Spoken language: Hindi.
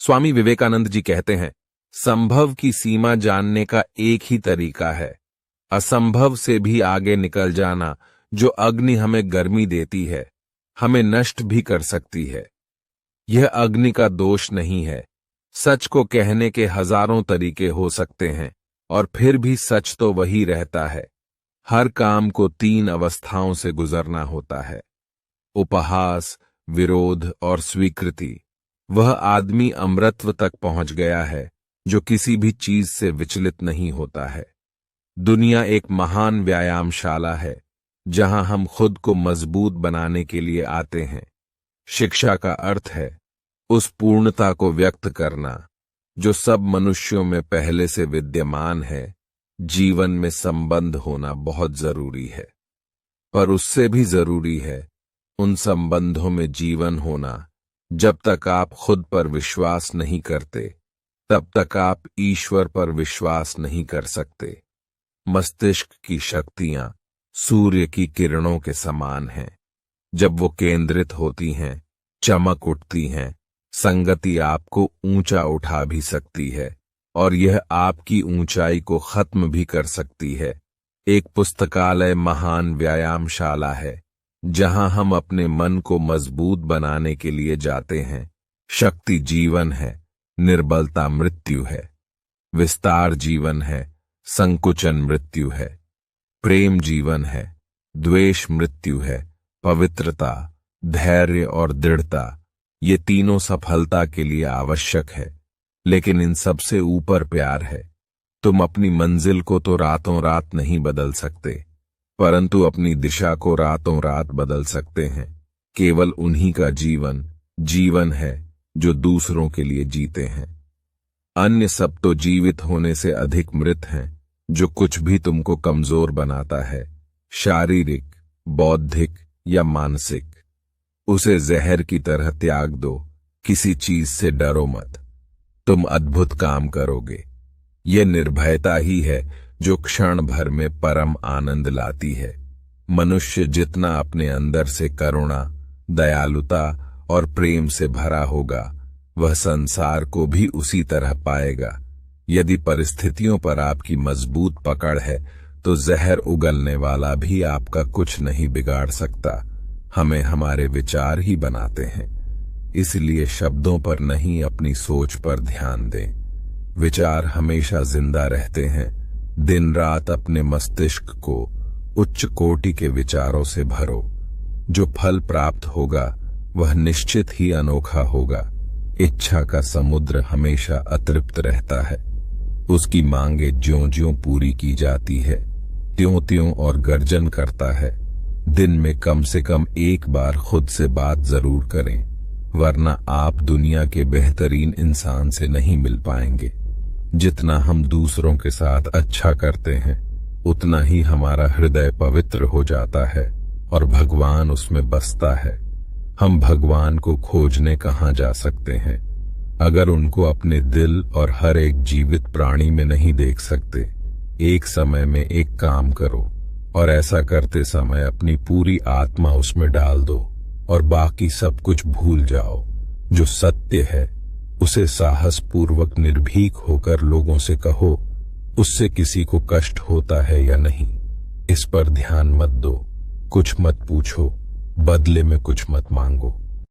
स्वामी विवेकानंद जी कहते हैं, संभव की सीमा जानने का एक ही तरीका है, असंभव से भी आगे निकल जाना। जो अग्नि हमें गर्मी देती है, हमें नष्ट भी कर सकती है। यह अग्नि का दोष नहीं है। सच को कहने के हजारों तरीके हो सकते हैं और फिर भी सच तो वही रहता है। हर काम को 3 अवस्थाओं से गुजरना होता है, उपहास, विरोध और स्वीकृति। वह आदमी अमरत्व तक पहुंच गया है जो किसी भी चीज से विचलित नहीं होता है। दुनिया एक महान व्यायामशाला है जहां हम खुद को मजबूत बनाने के लिए आते हैं। शिक्षा का अर्थ है उस पूर्णता को व्यक्त करना जो सब मनुष्यों में पहले से विद्यमान है। जीवन में संबंध होना बहुत जरूरी है, पर उससे भी जरूरी है उन संबंधों में जीवन होना। जब तक आप खुद पर विश्वास नहीं करते, तब तक आप ईश्वर पर विश्वास नहीं कर सकते। मस्तिष्क की शक्तियां सूर्य की किरणों के समान हैं। जब वो केंद्रित होती हैं, चमक उठती हैं। संगति आपको ऊंचा उठा भी सकती है और यह आपकी ऊंचाई को खत्म भी कर सकती है। एक पुस्तकालय महान व्यायामशाला है जहां हम अपने मन को मजबूत बनाने के लिए जाते हैं। शक्ति जीवन है, निर्बलता मृत्यु है। विस्तार जीवन है, संकुचन मृत्यु है। प्रेम जीवन है, द्वेष मृत्यु है। पवित्रता, धैर्य और दृढ़ता, ये तीनों सफलता के लिए आवश्यक है, लेकिन इन सबसे ऊपर प्यार है। तुम अपनी मंजिल को तो रातों रात नहीं बदल सकते, परंतु अपनी दिशा को रातों रात बदल सकते हैं। केवल उन्हीं का जीवन जीवन है जो दूसरों के लिए जीते हैं। अन्य सब तो जीवित होने से अधिक मृत हैं। जो कुछ भी तुमको कमजोर बनाता है, शारीरिक, बौद्धिक या मानसिक, उसे जहर की तरह त्याग दो। किसी चीज से डरो मत, तुम अद्भुत काम करोगे। ये निर्भयता ही है जो क्षण भर में परम आनंद लाती है। मनुष्य जितना अपने अंदर से करुणा, दयालुता और प्रेम से भरा होगा, वह संसार को भी उसी तरह पाएगा। यदि परिस्थितियों पर आपकी मजबूत पकड़ है, तो जहर उगलने वाला भी आपका कुछ नहीं बिगाड़ सकता। हमें हमारे विचार ही बनाते हैं, इसलिए शब्दों पर नहीं, अपनी सोच पर ध्यान दें। विचार हमेशा जिंदा रहते हैं। दिन रात अपने मस्तिष्क को उच्च कोटि के विचारों से भरो। जो फल प्राप्त होगा वह निश्चित ही अनोखा होगा। इच्छा का समुद्र हमेशा अतृप्त रहता है। उसकी मांगे ज्यों-ज्यों पूरी की जाती है, त्यों-त्यों और गर्जन करता है। दिन में कम से कम एक बार खुद से बात जरूर करें, वरना आप दुनिया के बेहतरीन इंसान से नहीं मिल पाएंगे। जितना हम दूसरों के साथ अच्छा करते हैं, उतना ही हमारा हृदय पवित्र हो जाता है और भगवान उसमें बसता है। हम भगवान को खोजने कहाँ जा सकते हैं, अगर उनको अपने दिल और हर एक जीवित प्राणी में नहीं देख सकते। एक समय में एक काम करो और ऐसा करते समय अपनी पूरी आत्मा उसमें डाल दो और बाकी सब कुछ भूल जाओ। जो सत्य है उसे साहस पूर्वक निर्भीक होकर लोगों से कहो। उससे किसी को कष्ट होता है या नहीं, इस पर ध्यान मत दो। कुछ मत पूछो, बदले में कुछ मत मांगो।